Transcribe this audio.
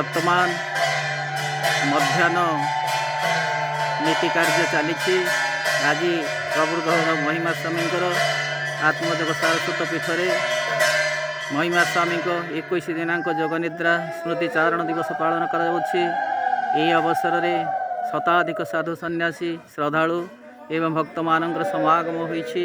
वर्तमान मध्याह्न नीति कार्य चली। आज प्रबुद्ध महिमा स्वामी आत्मजग सारस्वत पीठरे महिमा स्वामी 21 दिनांक जगनिद्रा स्मृति चारण दिवस पालन कर अवसर में शताधिक साधु सन्यासी श्रद्धालु एवं भक्त मान समागम होइछि।